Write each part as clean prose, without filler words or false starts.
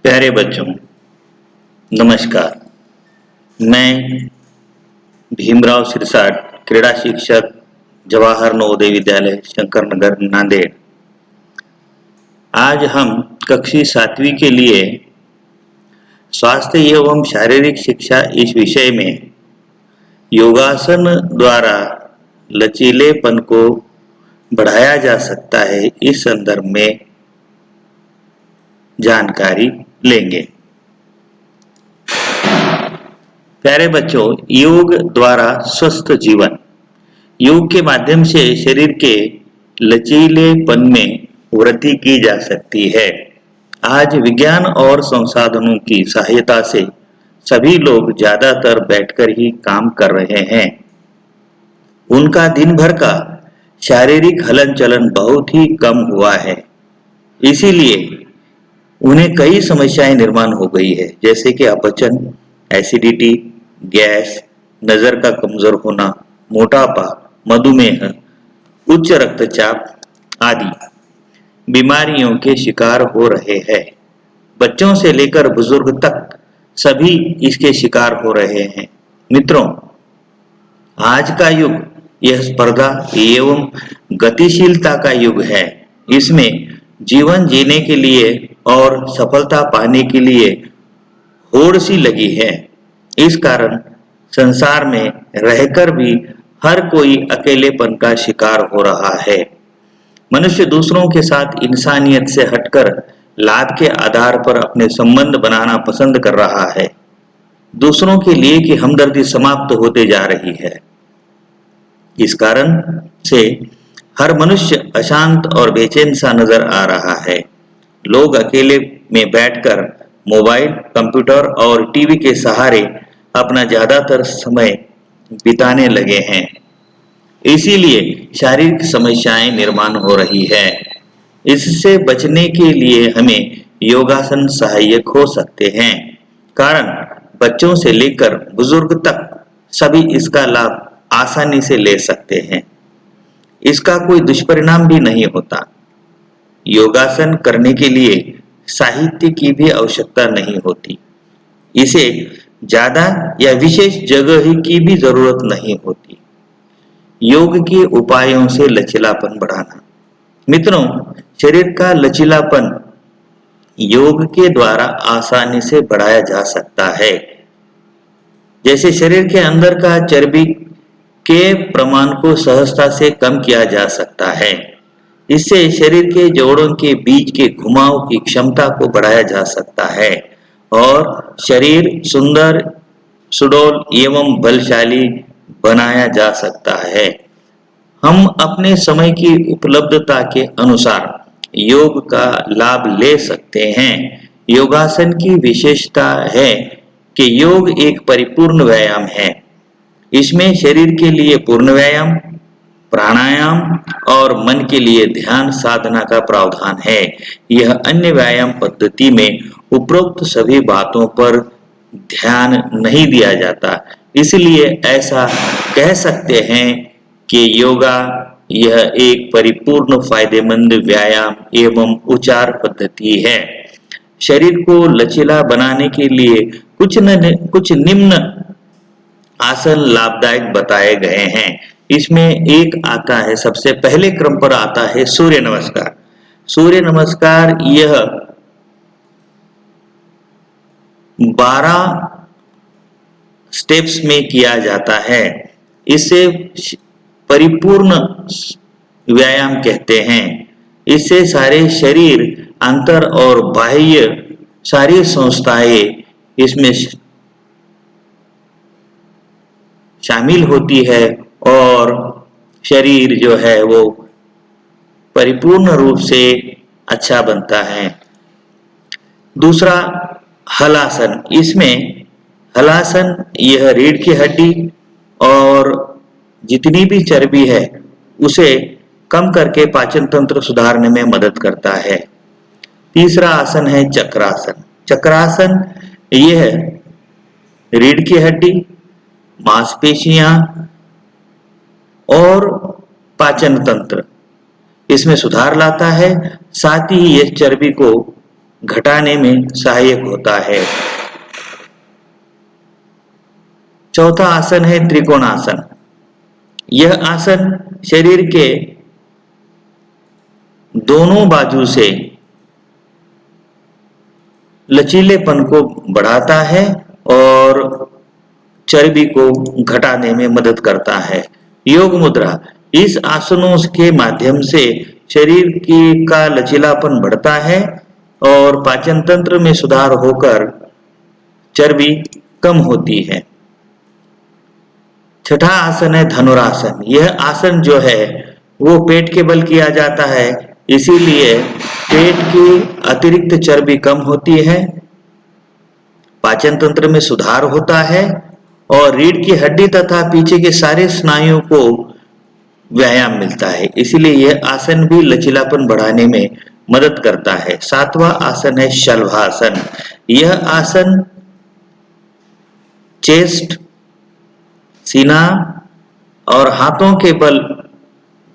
प्यारे बच्चों, नमस्कार। मैं भीमराव सिरसाट, क्रीड़ा शिक्षक, जवाहर नवोदय विद्यालय, शंकर नगर, नांदेड़। आज हम कक्षा 7वीं के लिए स्वास्थ्य एवं शारीरिक शिक्षा इस विषय में योगासन द्वारा लचीलेपन को बढ़ाया जा सकता है, इस संदर्भ में जानकारी लेंगे। प्यारे बच्चों, योग द्वारा स्वस्थ जीवन। योग के माध्यम से शरीर के लचीलेपन में वृद्धि की जा सकती है। आज विज्ञान और संसाधनों की सहायता से सभी लोग ज्यादातर बैठकर ही काम कर रहे हैं। उनका दिन भर का शारीरिक हलन चलन बहुत ही कम हुआ है। इसीलिए उन्हें कई समस्याएं निर्माण हो गई है, जैसे कि अपचन, एसिडिटी, गैस, नजर का कमजोर होना, मोटापा, मधुमेह, उच्च रक्तचाप आदि बीमारियों के शिकार हो रहे हैं। बच्चों से लेकर बुजुर्ग तक सभी इसके शिकार हो रहे हैं। मित्रों, आज का युग यह स्पर्धा एवं गतिशीलता का युग है। इसमें जीवन जीने के लिए और सफलता पाने के लिए होड़ सी लगी है। इस कारण संसार में रहकर भी हर कोई अकेलेपन का शिकार हो रहा है। मनुष्य दूसरों के साथ इंसानियत से हटकर लाभ के आधार पर अपने संबंध बनाना पसंद कर रहा है। दूसरों के लिए की हमदर्दी समाप्त होते जा रही है। इस कारण से हर मनुष्य अशांत और बेचैन सा नजर आ रहा है। लोग अकेले में बैठकर मोबाइल, कंप्यूटर और टीवी के सहारे अपना ज्यादातर समय बिताने लगे हैं। इसीलिए शारीरिक समस्याएं निर्माण हो रही है। इससे बचने के लिए हमें योगासन सहायक हो सकते हैं। कारण बच्चों से लेकर बुजुर्ग तक सभी इसका लाभ आसानी से ले सकते हैं। इसका कोई दुष्परिणाम भी नहीं होता। योगासन करने के लिए साहित्य की भी आवश्यकता नहीं होती। इसे ज्यादा या विशेष जगह की भी जरूरत नहीं होती। योग के उपायों से लचीलापन बढ़ाना। मित्रों, शरीर का लचीलापन योग के द्वारा आसानी से बढ़ाया जा सकता है। जैसे शरीर के अंदर का चर्बी के प्रमाण को सहजता से कम किया जा सकता है। इससे शरीर के जोड़ों के बीच के घुमाव की क्षमता को बढ़ाया जा सकता है और शरीर सुंदर, सुडौल एवं बलशाली बनाया जा सकता है। हम अपने समय की उपलब्धता के अनुसार योग का लाभ ले सकते हैं। योगासन की विशेषता है कि योग एक परिपूर्ण व्यायाम है। इसमें शरीर के लिए पूर्ण व्यायाम, प्राणायाम और मन के लिए ध्यान साधना का प्रावधान है। यह अन्य व्यायाम पद्धति में उपरोक्त सभी बातों पर ध्यान नहीं दिया जाता। इसलिए ऐसा कह सकते हैं कि योगा यह एक परिपूर्ण फायदेमंद व्यायाम एवं उपचार पद्धति है। शरीर को लचीला बनाने के लिए कुछ निम्न आसन लाभदायक बताए गए हैं। इसमें एक आता है, सबसे पहले क्रम पर आता है सूर्य नमस्कार। सूर्य नमस्कार यह 12 स्टेप्स में किया जाता है। इसे परिपूर्ण व्यायाम कहते हैं। इससे सारे शरीर, अंतर और बाह्य सारी संस्थाएं इसमें शामिल होती है और शरीर जो है वो परिपूर्ण रूप से अच्छा बनता है। दूसरा हलासन। इसमें हलासन यह रीढ़ की हड्डी और जितनी भी चर्बी है उसे कम करके पाचन तंत्र सुधारने में मदद करता है। तीसरा आसन है चक्रासन। चक्रासन यह रीढ़ की हड्डी, मांसपेशियां और पाचन तंत्र इसमें सुधार लाता है। साथ ही यह चर्बी को घटाने में सहायक होता है। चौथा आसन है त्रिकोणासन। यह आसन शरीर के दोनों बाजू से लचीलेपन को बढ़ाता है और चर्बी को घटाने में मदद करता है। योग मुद्रा। इस आसनों के माध्यम से शरीर की का लचीलापन बढ़ता है और पाचन तंत्र में सुधार होकर चर्बी कम होती है। छठा आसन है धनुरासन। यह आसन जो है वो पेट के बल किया जाता है, इसीलिए पेट की अतिरिक्त चर्बी कम होती है, पाचन तंत्र में सुधार होता है और रीढ़ की हड्डी तथा पीछे के सारे स्नायुओं को व्यायाम मिलता है। इसीलिए यह आसन भी लचीलापन बढ़ाने में मदद करता है। सातवां आसन है शलभासन। यह आसन चेस्ट, सीना और हाथों के बल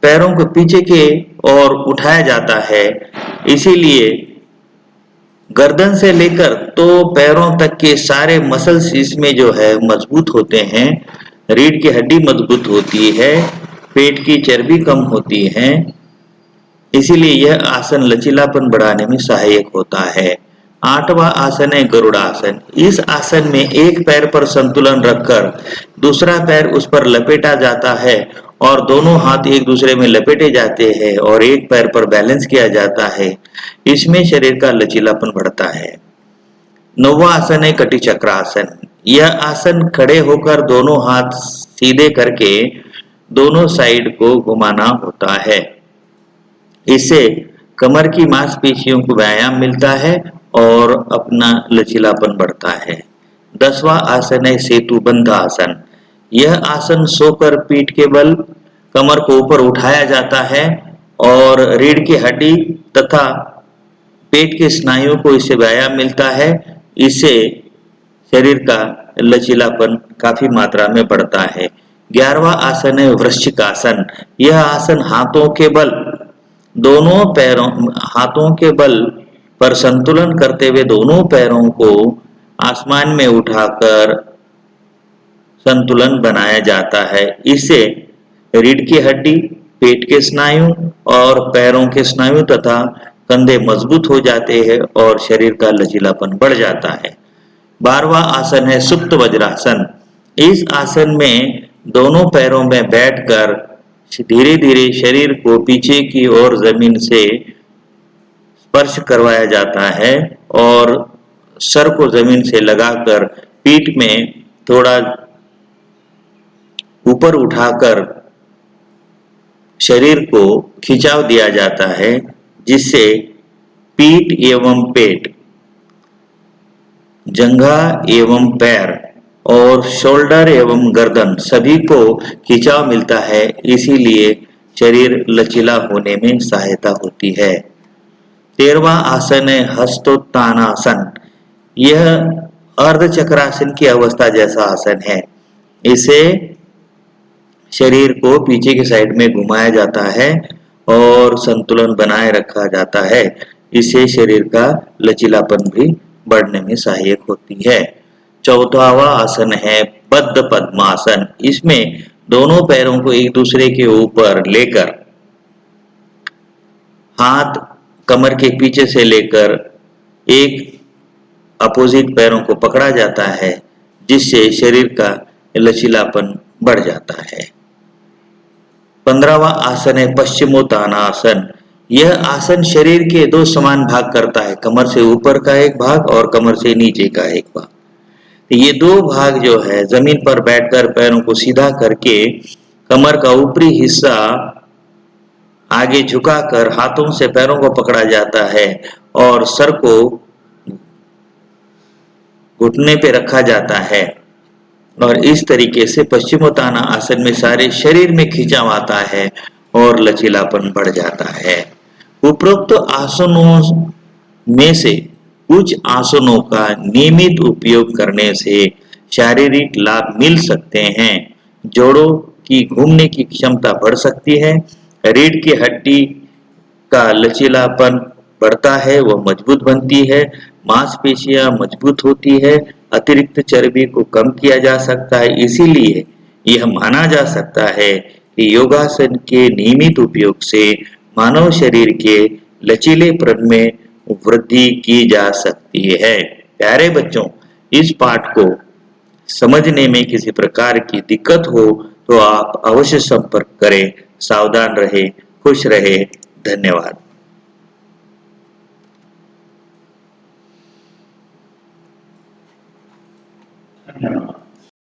पैरों को पीछे के ओर उठाया जाता है, इसीलिए गर्दन से लेकर तो पैरों तक के सारे मसल्स इसमें जो है मजबूत होते हैं। रीढ़ की हड्डी मजबूत होती है, पेट की चर्बी कम होती है, इसीलिए यह आसन लचीलापन बढ़ाने में सहायक होता है। आठवां आसन है गरुड़ासन। इस आसन में एक पैर पर संतुलन रखकर दूसरा पैर उस पर लपेटा जाता है और दोनों हाथ एक दूसरे में लपेटे जाते हैं और एक पैर पर बैलेंस किया जाता है। इसमें शरीर का लचीलापन बढ़ता है। नौवां आसन है कटी चक्रासन। यह आसन खड़े होकर दोनों हाथ सीधे करके दोनों साइड को घुमाना होता है। इससे कमर की मांसपेशियों को व्यायाम मिलता है और अपना लचीलापन बढ़ता है। 10वां आसन है सेतुबंध आसन। यह आसन सोकर पीठ के बल कमर को ऊपर उठाया जाता है और रीढ़ की हड्डी तथा पेट के स्नायुओं को इससे व्यायाम मिलता है। इससे शरीर का लचीलापन काफी मात्रा में बढ़ता है। 11वां आसन है वृश्चिकासन। यह आसन हाथों के बल पर संतुलन करते हुए दोनों पैरों को आसमान में उठाकर संतुलन बनाया जाता है। इससे रीढ़ की हड्डी, पेट के स्नायु और पैरों के स्नायु तथा कंधे मजबूत हो जाते हैं और शरीर का लचीलापन बढ़ जाता है। 12वां आसन है सुप्त वज्रासन। इस आसन में दोनों पैरों में बैठकर धीरे धीरे शरीर को पीछे की ओर जमीन से स्पर्श करवाया जाता है और सर को जमीन से लगाकर पीठ में थोड़ा ऊपर उठाकर शरीर को खिंचाव दिया जाता है, जिससे पीठ एवं पेट, जंघा एवं पैर और शोल्डर एवं गर्दन सभी को खिंचाव मिलता है। इसीलिए शरीर लचीला होने में सहायता होती है। 13वां आसन है हस्तोत्थानासन। यह अर्धचक्रासन की अवस्था जैसा आसन है। इसे शरीर को पीछे की साइड में घुमाया जाता है और संतुलन बनाए रखा जाता है। इससे शरीर का लचीलापन भी बढ़ने में सहायक होती है। 14वां आसन है बद्ध पद्मासन। इसमें दोनों पैरों को एक दूसरे के ऊपर लेकर हाथ कमर के पीछे से लेकर एक अपोजिट पैरों को पकड़ा जाता है, जिससे शरीर का लचीलापन बढ़ जाता है। 15वां आसन है पश्चिमोत्तानासन। यह आसन शरीर के दो समान भाग करता है, कमर से ऊपर का एक भाग और कमर से नीचे का एक भाग। ये दो भाग जो है जमीन पर बैठकर पैरों को सीधा करके कमर का ऊपरी हिस्सा आगे झुकाकर हाथों से पैरों को पकड़ा जाता है और सर को घुटने पे रखा जाता है और इस तरीके से पश्चिमोत्तान आसन में सारे शरीर में खिंचाव आता है और लचीलापन बढ़ जाता है। उपरोक्त आसनों में से कुछ आसनों का नियमित उपयोग करने से शारीरिक लाभ मिल सकते हैं। जोड़ों की घूमने की क्षमता बढ़ सकती है, रीढ़ की हड्डी का लचीलापन बढ़ता है वह मजबूत बनती है, मांसपेशियां मजबूत होती है, अतिरिक्त चर्बी को कम किया जा सकता है। इसीलिए यह माना जा सकता है कि योगासन के नियमित उपयोग से मानव शरीर के लचीलेपन में वृद्धि की जा सकती है। प्यारे बच्चों, इस पाठ को समझने में किसी प्रकार की दिक्कत हो तो आप अवश्य संपर्क करें। सावधान रहे, खुश रहे। धन्यवाद। धन्यवाद।